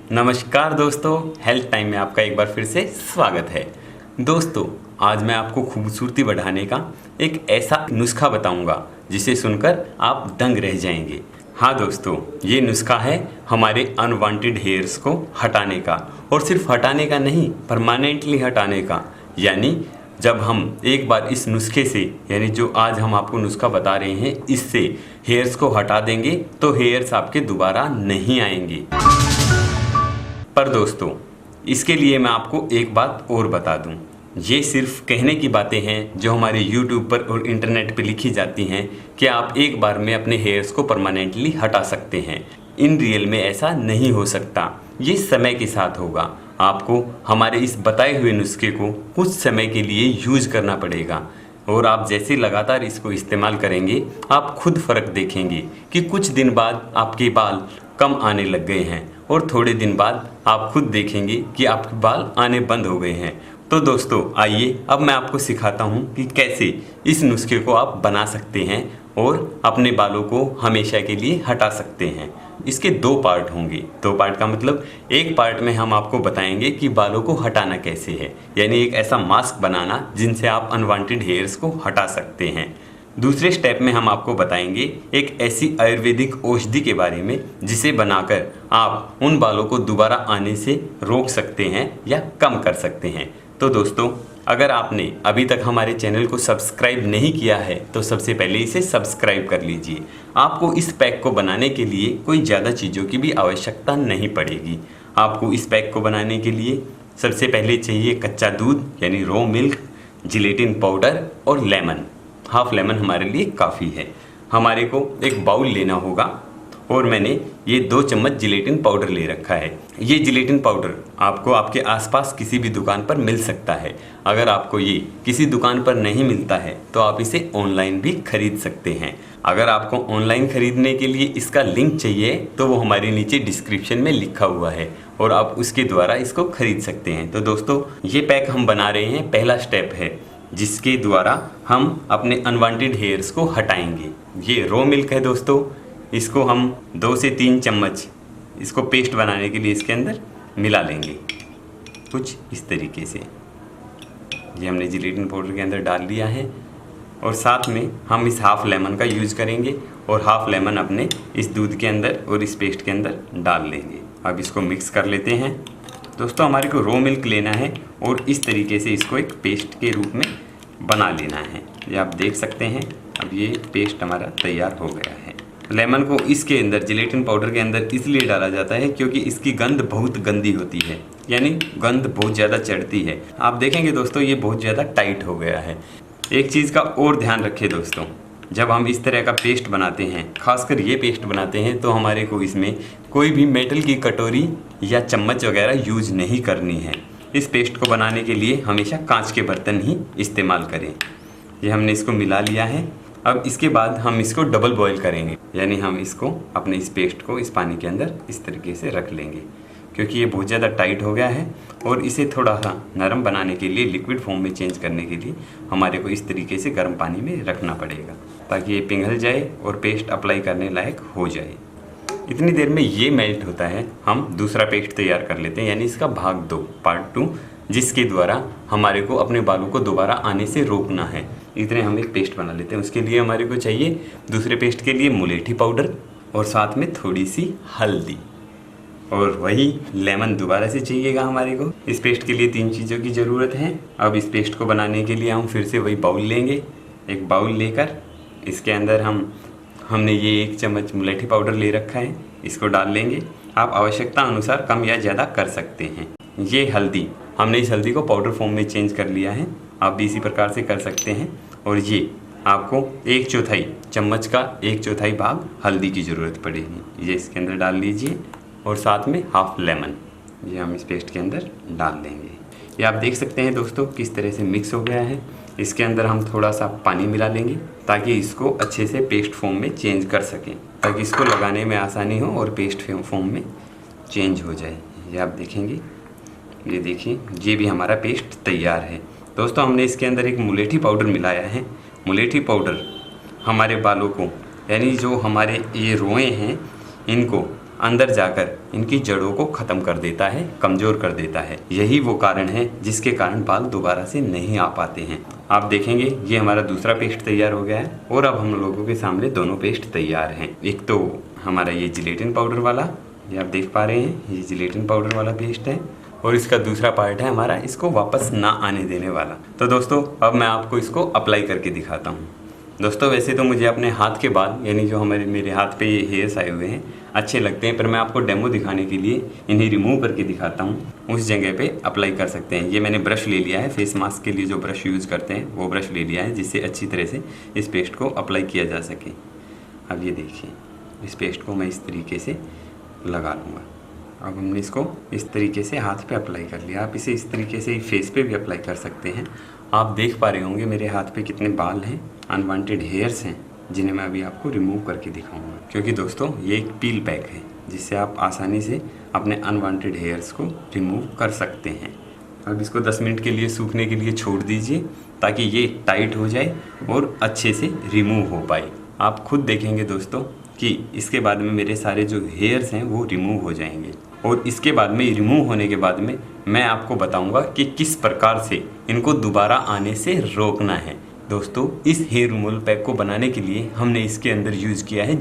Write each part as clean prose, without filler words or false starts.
नमस्कार दोस्तों, health time में आपका एक बार फिर से स्वागत है। दोस्तों, आज मैं आपको खूबसूरती बढ़ाने का एक ऐसा नुस्खा बताऊंगा जिसे सुनकर आप दंग रह जाएंगे। हाँ दोस्तों, ये नुस्खा है हमारे अनवांटेड हेयर्स को हटाने का, और सिर्फ हटाने का नहीं, परमानेंटली हटाने का। यानी जब हम एक बार इस नुस्खे से, यानी जो आज हम आपको नुस्खा बता रहे हैं, इससे हेयर्स को हटा देंगे तो हेयर्स आपके दोबारा नहीं आएंगे। पर दोस्तों, इसके लिए मैं आपको एक बात और बता दूं, ये सिर्फ कहने की बातें हैं जो हमारे YouTube पर और इंटरनेट पर लिखी जाती हैं कि आप एक बार में अपने हेयर्स को परमानेंटली हटा सकते हैं। इन रियल में ऐसा नहीं हो सकता, ये समय के साथ होगा। आपको हमारे इस बताए हुए नुस्खे को कुछ समय के लिए यूज करना पड़ेगा, और आप जैसे लगातार इसको इस्तेमाल करेंगे आप खुद फ़र्क देखेंगे कि कुछ दिन बाद आपके बाल कम आने लग गए हैं, और थोड़े दिन बाद आप खुद देखेंगे कि आपके बाल आने बंद हो गए हैं। तो दोस्तों, आइए अब मैं आपको सिखाता हूँ कि कैसे इस नुस्खे को आप बना सकते हैं और अपने बालों को हमेशा के लिए हटा सकते हैं। इसके दो पार्ट होंगे। दो पार्ट का मतलब, एक पार्ट में हम आपको बताएंगे कि बालों को हटाना कैसे है, यानी एक ऐसा मास्क बनाना जिनसे आप अनवांटेड हेयर्स को हटा सकते हैं। दूसरे स्टेप में हम आपको बताएंगे एक ऐसी आयुर्वेदिक औषधि के बारे में जिसे बनाकर आप उन बालों को दोबारा आने से रोक सकते हैं या कम कर सकते हैं। तो दोस्तों, अगर आपने अभी तक हमारे चैनल को सब्सक्राइब नहीं किया है तो सबसे पहले इसे सब्सक्राइब कर लीजिए। आपको इस पैक को बनाने के लिए कोई ज़्यादा चीज़ों की भी आवश्यकता नहीं पड़ेगी। आपको इस पैक को बनाने के लिए सबसे पहले चाहिए कच्चा दूध, यानी रॉ मिल्क, जिलेटिन पाउडर और लेमन। हाफ लेमन हमारे लिए काफ़ी है। हमारे को एक बाउल लेना होगा, और मैंने ये 2 चम्मच जिलेटिन पाउडर ले रखा है। ये जिलेटिन पाउडर आपको आपके आसपास किसी भी दुकान पर मिल सकता है। अगर आपको ये किसी दुकान पर नहीं मिलता है तो आप इसे ऑनलाइन भी खरीद सकते हैं। अगर आपको ऑनलाइन खरीदने के लिए इसका लिंक चाहिए तो वो हमारे नीचे डिस्क्रिप्शन में लिखा हुआ है, और आप उसके द्वारा इसको खरीद सकते हैं। तो दोस्तों, ये पैक हम बना रहे हैं, पहला स्टेप है जिसके द्वारा हम अपने अनवांटेड हेयर्स को हटाएंगे। ये रॉ मिल्क है दोस्तों, इसको हम 2 से 3 चम्मच इसको पेस्ट बनाने के लिए इसके अंदर मिला लेंगे, कुछ इस तरीके से। ये हमने जिलेटिन पाउडर के अंदर डाल दिया है, और साथ में हम इस हाफ लेमन का यूज करेंगे, और हाफ लेमन अपने इस दूध के अंदर और इस पेस्ट के अंदर डाल लेंगे। अब इसको मिक्स कर लेते हैं। दोस्तों, हमारे को रॉ मिल्क लेना है और इस तरीके से इसको एक पेस्ट के रूप में बना लेना है। ये आप देख सकते हैं, अब ये पेस्ट हमारा तैयार हो गया है। लेमन को इसके अंदर, जिलेटिन पाउडर के अंदर इसलिए डाला जाता है क्योंकि इसकी गंध बहुत गंदी होती है, यानी गंध बहुत ज़्यादा चढ़ती है। आप देखेंगे दोस्तों, ये बहुत ज़्यादा टाइट हो गया है। एक चीज़ का और ध्यान रखें दोस्तों, जब हम इस तरह का पेस्ट बनाते हैं, खासकर ये पेस्ट बनाते हैं, तो हमारे को इसमें कोई भी मेटल की कटोरी या चम्मच वगैरह यूज नहीं करनी है। इस पेस्ट को बनाने के लिए हमेशा कांच के बर्तन ही इस्तेमाल करें। ये हमने इसको मिला लिया है। अब इसके बाद हम इसको डबल बॉईल करेंगे, यानी हम इसको अपने इस पेस्ट को इस पानी के अंदर इस तरीके से रख लेंगे, क्योंकि ये बहुत ज़्यादा टाइट हो गया है। और इसे थोड़ा सा नरम बनाने के लिए, लिक्विड फॉर्म में चेंज करने के लिए हमारे को इस तरीके से गर्म पानी में रखना पड़ेगा, ताकि ये पिघल जाए और पेस्ट अप्लाई करने लायक हो जाए। इतनी देर में ये मेल्ट होता है, हम दूसरा पेस्ट तैयार कर लेते हैं, यानी इसका भाग 2, पार्ट 2, जिसके द्वारा हमारे को अपने बालों को दोबारा आने से रोकना है। इतने हम एक पेस्ट बना लेते हैं। उसके लिए हमारे को चाहिए, दूसरे पेस्ट के लिए, मुलेठी पाउडर, और साथ में थोड़ी सी हल्दी, और वही लेमन दोबारा से चाहिएगा हमारे को। इस पेस्ट के लिए 3 चीज़ों की ज़रूरत है। अब इस पेस्ट को बनाने के लिए हम फिर से वही बाउल लेंगे। एक बाउल लेकर इसके अंदर हमने ये 1 चम्मच मुलेठी पाउडर ले रखा है, इसको डाल लेंगे। आप आवश्यकता अनुसार कम या ज़्यादा कर सकते हैं। ये हल्दी, हमने इस हल्दी को पाउडर फॉर्म में चेंज कर लिया है, आप भी इसी प्रकार से कर सकते हैं। और ये आपको 1/4 चम्मच का 1/4 भाग हल्दी की ज़रूरत पड़ेगी। ये इसके अंदर डाल लीजिए, और साथ में हाफ लेमन ये हम इस पेस्ट के अंदर डाल देंगे। ये आप देख सकते हैं दोस्तों किस तरह से मिक्स हो गया है। इसके अंदर हम थोड़ा सा पानी मिला लेंगे ताकि इसको अच्छे से पेस्ट फॉर्म में चेंज कर सकें, ताकि इसको लगाने में आसानी हो और पेस्ट फॉर्म में चेंज हो जाए। ये आप देखेंगे, ये देखिए, ये भी हमारा पेस्ट तैयार है। दोस्तों, हमने इसके अंदर एक मुलेठी पाउडर मिलाया है। मुलेठी पाउडर हमारे बालों को, यानी जो हमारे ये रोएं हैं, इनको अंदर जाकर इनकी जड़ों को ख़त्म कर देता है, कमज़ोर कर देता है। यही वो कारण है जिसके कारण बाल दोबारा से नहीं आ पाते हैं। आप देखेंगे ये हमारा दूसरा पेस्ट तैयार हो गया है और अब हम लोगों के सामने दोनों पेस्ट तैयार हैं। एक तो हमारा ये जिलेटिन पाउडर वाला, ये आप देख पा रहे हैं, ये जिलेटिन पाउडर वाला पेस्ट है, और इसका दूसरा पार्ट है हमारा इसको वापस ना आने देने वाला। तो दोस्तों अब मैं आपको इसको अप्लाई करके दिखाता हूँ। दोस्तों वैसे तो मुझे अपने हाथ के बाल, यानी जो मेरे हाथ पे ये हेयर्स आए हुए हैं, अच्छे लगते हैं, पर मैं आपको डेमो दिखाने के लिए इन्हें रिमूव करके दिखाता हूँ। उस जगह पे अप्लाई कर सकते हैं। ये मैंने ब्रश ले लिया है, फेस मास्क के लिए जो ब्रश यूज़ करते हैं वो ब्रश ले लिया है, जिससे अच्छी तरह से इस पेस्ट को अप्लाई किया जा सके। अब ये देखिए, इस पेस्ट को मैं इस तरीके से लगा लूँगा। अब हमने इसको इस तरीके से हाथ पे अप्लाई कर लिया। आप इसे इस तरीके से फेस पे भी अप्लाई कर सकते हैं। आप देख पा रहे होंगे मेरे हाथ पे कितने बाल हैं, अनवांटेड हेयर्स हैं, जिन्हें मैं अभी आपको रिमूव करके दिखाऊंगा। क्योंकि दोस्तों ये एक पील पैक है जिससे आप आसानी से अपने अनवांटेड हेयर्स को रिमूव कर सकते हैं। अब इसको 10 मिनट के लिए सूखने के लिए छोड़ दीजिए ताकि ये टाइट हो जाए और अच्छे से रिमूव हो पाए। आप खुद देखेंगे दोस्तों कि इसके बाद में मेरे सारे जो हेयर्स हैं वो रिमूव हो जाएंगे, और इसके बाद में रिमूव होने के बाद में मैं आपको बताऊंगा कि किस प्रकार से इनको दोबारा आने से रोकना है। दोस्तों इस हेयर रिमूवल पैक को बनाने के लिए हमने इसके अंदर यूज़ किया है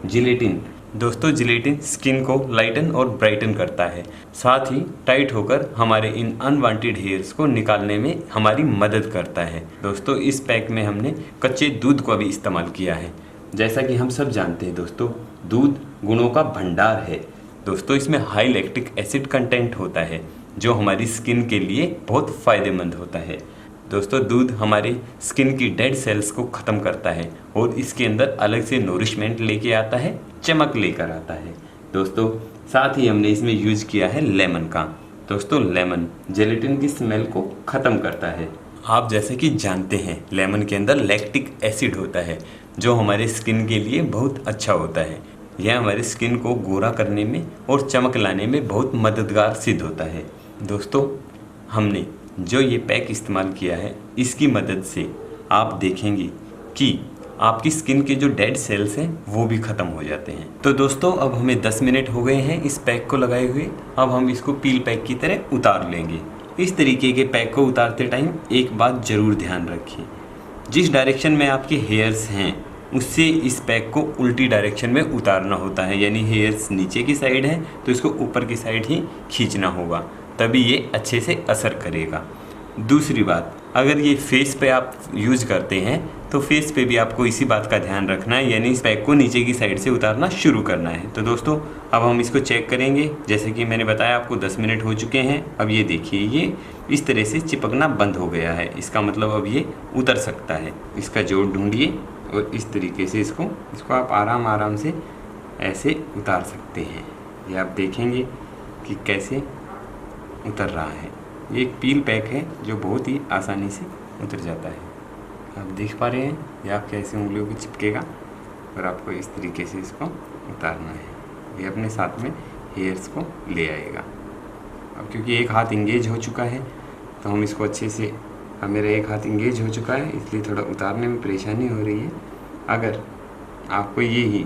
जिलेटिन। दोस्तों जिलेटिन स्किन को लाइटन और ब्राइटन करता है, साथ ही टाइट होकर हमारे इन अनवांटेड हेयर्स को निकालने में हमारी मदद करता है। दोस्तों इस पैक में हमने कच्चे दूध को भी इस्तेमाल किया है। जैसा कि हम सब जानते हैं दोस्तों, दूध गुणों का भंडार है। दोस्तों इसमें हाई लैक्टिक एसिड कंटेंट होता है जो हमारी स्किन के लिए बहुत फ़ायदेमंद होता है। दोस्तों दूध हमारे स्किन की डेड सेल्स को ख़त्म करता है और इसके अंदर अलग से नोरिशमेंट लेके आता है, चमक लेकर आता है। दोस्तों साथ ही हमने इसमें यूज़ किया है लेमन का। दोस्तों लेमन जेलेटिन की स्मेल को ख़त्म करता है। आप जैसे कि जानते हैं लेमन के अंदर लैक्टिक एसिड होता है जो हमारे स्किन के लिए बहुत अच्छा होता है। यह हमारी स्किन को गोरा करने में और चमक लाने में बहुत मददगार सिद्ध होता है। दोस्तों हमने जो ये पैक इस्तेमाल किया है इसकी मदद से आप देखेंगे कि आपकी स्किन के जो डेड सेल्स हैं वो भी ख़त्म हो जाते हैं। तो दोस्तों अब हमें 10 मिनट हो गए हैं इस पैक को लगाए हुए। अब हम इसको पील पैक की तरह उतार लेंगे। इस तरीके के पैक को उतारते टाइम एक बात ज़रूर ध्यान रखिए, जिस डायरेक्शन में आपके हेयर्स हैं उससे इस पैक को उल्टी डायरेक्शन में उतारना होता है। यानी हेयर्स नीचे की साइड है तो इसको ऊपर की साइड ही खींचना होगा, तभी ये अच्छे से असर करेगा। दूसरी बात, अगर ये फेस पे आप यूज़ करते हैं तो फेस पे भी आपको इसी बात का ध्यान रखना है, यानी इस पैक को नीचे की साइड से उतारना शुरू करना है। तो दोस्तों अब हम इसको चेक करेंगे। जैसे कि मैंने बताया आपको 10 मिनट हो चुके हैं। अब ये देखिए ये इस तरह से चिपकना बंद हो गया है, इसका मतलब अब ये उतर सकता है। इसका जोड़ ढूंढिए और इस तरीके से इसको आप आराम से ऐसे उतार सकते हैं। ये आप देखेंगे कि कैसे उतर रहा है। ये एक पील पैक है जो बहुत ही आसानी से उतर जाता है। आप देख पा रहे हैं ये आपके ऐसे उंगलियों को चिपकेगा और आपको इस तरीके से इसको उतारना है। ये अपने साथ में हेयर्स को ले आएगा। अब क्योंकि एक हाथ इंगेज हो चुका है तो हम इसको अच्छे से, अब मेरा एक हाथ इंगेज हो चुका है इसलिए थोड़ा उतारने में परेशानी हो रही है। अगर आपको ये ही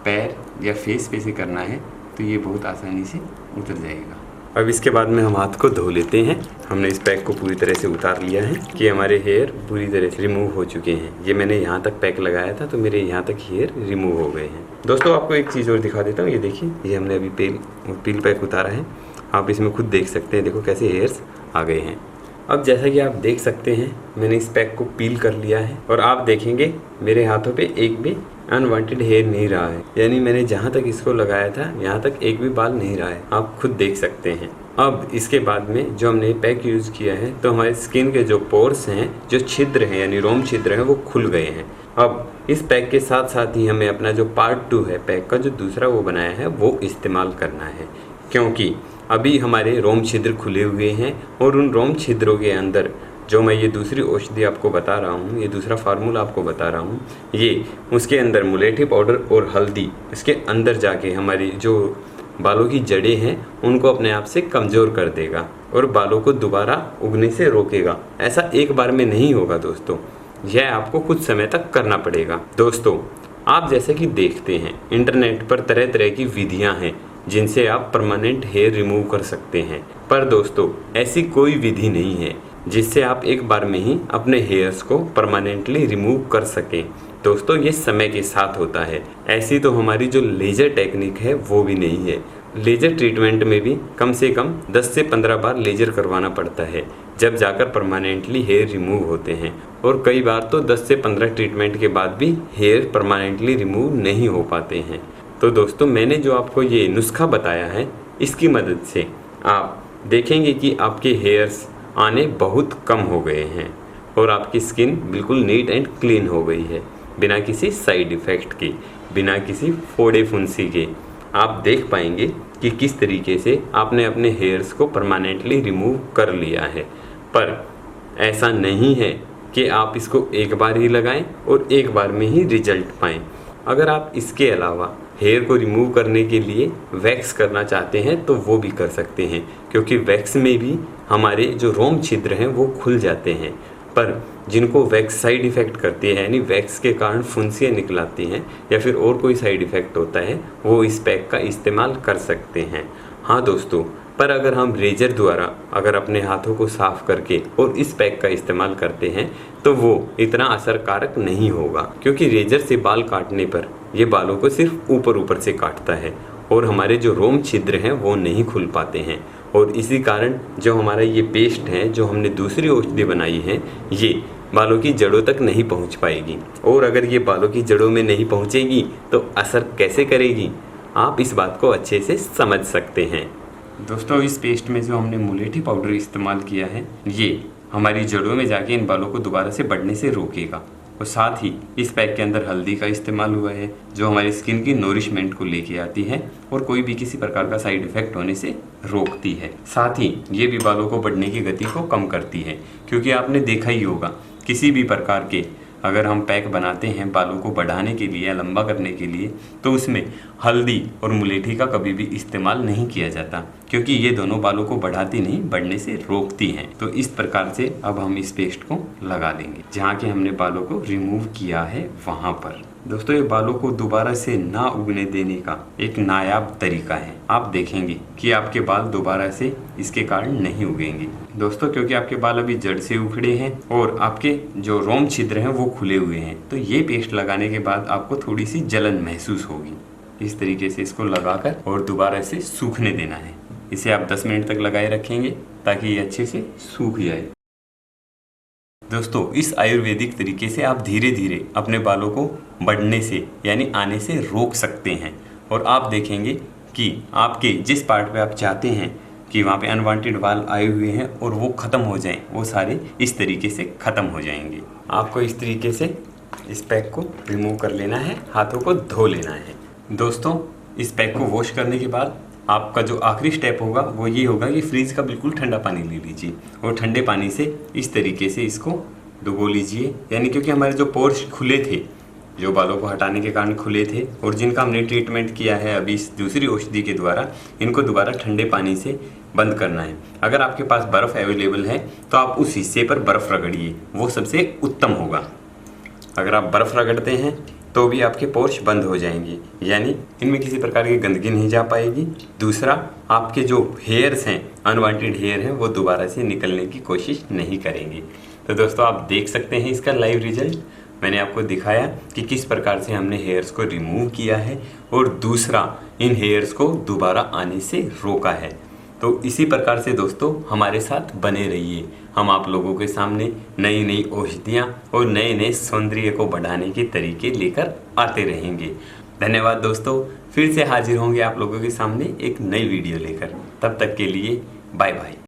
पैर या फेस पे से करना है तो ये बहुत आसानी से उतर जाएगा। अब इसके बाद में हम हाथ को धो लेते हैं। हमने इस पैक को पूरी तरह से उतार लिया है कि हमारे हेयर पूरी तरह से रिमूव हो चुके हैं। ये मैंने यहाँ तक पैक लगाया था तो मेरे यहाँ तक हेयर रिमूव हो गए हैं। दोस्तों आपको एक चीज़ और दिखा देता हूँ। ये देखिए ये हमने अभी पील पैक उतारा है। आप इसमें खुद देख सकते हैं, देखो कैसे हेयर्स आ गए हैं। अब जैसा कि आप देख सकते हैं मैंने इस पैक को पील कर लिया है और आप देखेंगे मेरे हाथों पे एक भी अनवांटेड हेयर नहीं रहा है, यानी मैंने जहाँ तक इसको लगाया था यहाँ तक एक भी बाल नहीं रहा है, आप खुद देख सकते हैं। अब इसके बाद में जो हमने पैक यूज़ किया है तो हमारे स्किन के जो पोर्स हैं, जो छिद्र हैं यानी रोम छिद्र हैं, वो खुल गए हैं। अब इस पैक के साथ साथ ही हमें अपना जो पार्ट 2 है पैक का, जो दूसरा वो बनाया है, वो इस्तेमाल करना है, क्योंकि अभी हमारे रोम छिद्र खुले हुए हैं और उन रोम छिद्रों के अंदर जो मैं ये दूसरी औषधि आपको बता रहा हूँ, ये दूसरा फार्मूला आपको बता रहा हूँ, ये उसके अंदर मुलेठी पाउडर और हल्दी इसके अंदर जाके हमारी जो बालों की जड़ें हैं उनको अपने आप से कमज़ोर कर देगा और बालों को दोबारा उगने से रोकेगा। ऐसा एक बार में नहीं होगा दोस्तों, यह आपको कुछ समय तक करना पड़ेगा। दोस्तों आप जैसे कि देखते हैं इंटरनेट पर तरह तरह की विधियां हैं जिनसे आप परमानेंट हेयर रिमूव कर सकते हैं, पर दोस्तों ऐसी कोई विधि नहीं है जिससे आप एक बार में ही अपने हेयर्स को परमानेंटली रिमूव कर सकें। दोस्तों ये समय के साथ होता है। ऐसी तो हमारी जो लेज़र टेक्निक है वो भी नहीं है। लेज़र ट्रीटमेंट में भी कम से कम 10 से 15 बार लेज़र करवाना पड़ता है, जब जाकर परमानेंटली हेयर रिमूव होते हैं। और कई बार तो 10 से 15 ट्रीटमेंट के बाद भी हेयर परमानेंटली रिमूव नहीं हो पाते हैं। तो दोस्तों मैंने जो आपको ये नुस्खा बताया है, इसकी मदद से आप देखेंगे कि आपके हेयर्स आने बहुत कम हो गए हैं और आपकी स्किन बिल्कुल नीट एंड क्लीन हो गई है, बिना किसी साइड इफ़ेक्ट के, बिना किसी फोड़े फुंसी के। आप देख पाएंगे कि किस तरीके से आपने अपने हेयर्स को परमानेंटली रिमूव कर लिया है। पर ऐसा नहीं है कि आप इसको एक बार ही लगाएं और एक बार में ही रिजल्ट पाएं। अगर आप इसके अलावा हेयर को रिमूव करने के लिए वैक्स करना चाहते हैं तो वो भी कर सकते हैं, क्योंकि वैक्स में भी हमारे जो रोम छिद्र हैं वो खुल जाते हैं। पर जिनको वैक्स साइड इफ़ेक्ट करती है, यानी वैक्स के कारण फुंसियाँ निकल आती हैं या फिर और कोई साइड इफ़ेक्ट होता है, वो इस पैक का इस्तेमाल कर सकते हैं। हाँ दोस्तों, पर अगर हम रेजर द्वारा अगर अपने हाथों को साफ़ करके और इस पैक का इस्तेमाल करते हैं तो वो इतना असरकारक नहीं होगा, क्योंकि रेजर से बाल काटने पर ये बालों को सिर्फ ऊपर ऊपर से काटता है और हमारे जो रोम छिद्र हैं वो नहीं खुल पाते हैं। और इसी कारण जो हमारा ये पेस्ट है, जो हमने दूसरी औषधि बनाई है, ये बालों की जड़ों तक नहीं पहुंच पाएगी। और अगर ये बालों की जड़ों में नहीं पहुंचेगी तो असर कैसे करेगी, आप इस बात को अच्छे से समझ सकते हैं। दोस्तों इस पेस्ट में जो हमने मुलेठी पाउडर इस्तेमाल किया है, ये हमारी जड़ों में जाके इन बालों को दोबारा से बढ़ने से रोकेगा। और साथ ही इस पैक के अंदर हल्दी का इस्तेमाल हुआ है, जो हमारी स्किन की नोरिशमेंट को लेके आती है और कोई भी किसी प्रकार का साइड इफेक्ट होने से रोकती है। साथ ही ये भी बालों को बढ़ने की गति को कम करती है, क्योंकि आपने देखा ही होगा किसी भी प्रकार के अगर हम पैक बनाते हैं बालों को बढ़ाने के लिए या लंबा करने के लिए, तो उसमें हल्दी और मुलेठी का कभी भी इस्तेमाल नहीं किया जाता, क्योंकि ये दोनों बालों को बढ़ाती नहीं, बढ़ने से रोकती हैं। तो इस प्रकार से अब हम इस पेस्ट को लगा लेंगे जहाँ के हमने बालों को रिमूव किया है वहाँ पर। दोस्तों ये बालों को दोबारा से ना उगने देने का एक नायाब तरीका है। आप देखेंगे कि आपके बाल दोबारा से इसके कारण नहीं उगेंगे दोस्तों, क्योंकि आपके बाल अभी जड़ से उखड़े हैं और आपके जो रोम छिद्र हैं वो खुले हुए हैं। तो ये पेस्ट लगाने के बाद आपको थोड़ी सी जलन महसूस होगी। इस तरीके से इसको लगाकर और दोबारा से सूखने देना है। इसे आप 10 मिनट तक लगाए रखेंगे ताकि ये अच्छे से सूख जाए। दोस्तों इस आयुर्वेदिक तरीके से आप धीरे धीरे अपने बालों को बढ़ने से यानी आने से रोक सकते हैं और आप देखेंगे कि आपके जिस पार्ट पे आप चाहते हैं कि वहाँ पे अनवांटेड बाल आए हुए हैं और वो ख़त्म हो जाएं, वो सारे इस तरीके से ख़त्म हो जाएंगे। आपको इस तरीके से इस पैक को रिमूव कर लेना है, हाथों को धो लेना है। दोस्तों इस पैक को वॉश करने के बाद आपका जो आखिरी स्टेप होगा वो ये होगा कि फ्रिज का बिल्कुल ठंडा पानी ले लीजिए और ठंडे पानी से इस तरीके से इसको डुबो लीजिए। यानी क्योंकि हमारे जो पोर्स खुले थे, जो बालों को हटाने के कारण खुले थे और जिनका हमने ट्रीटमेंट किया है अभी इस दूसरी औषधि के द्वारा, इनको दोबारा ठंडे पानी से बंद करना है। अगर आपके पास बर्फ़ अवेलेबल है तो आप उस हिस्से पर बर्फ़ रगड़िए, वो सबसे उत्तम होगा। अगर आप बर्फ़ रगड़ते हैं तो भी आपके पोर्स बंद हो जाएंगे, यानी इनमें किसी प्रकार की गंदगी नहीं जा पाएगी। दूसरा, आपके जो हेयर्स हैं, अनवांटेड हेयर हैं, वो दोबारा से निकलने की कोशिश नहीं करेंगे। तो दोस्तों आप देख सकते हैं इसका लाइव रिजल्ट। मैंने आपको दिखाया कि किस प्रकार से हमने हेयर्स को रिमूव किया है और दूसरा इन हेयर्स को दोबारा आने से रोका है। तो इसी प्रकार से दोस्तों हमारे साथ बने रहिए। हम आप लोगों के सामने नई नई औषधियाँ और नए नए सौंदर्य को बढ़ाने के तरीके लेकर आते रहेंगे। धन्यवाद दोस्तों, फिर से हाजिर होंगे आप लोगों के सामने एक नई वीडियो लेकर। तब तक के लिए बाय बाय।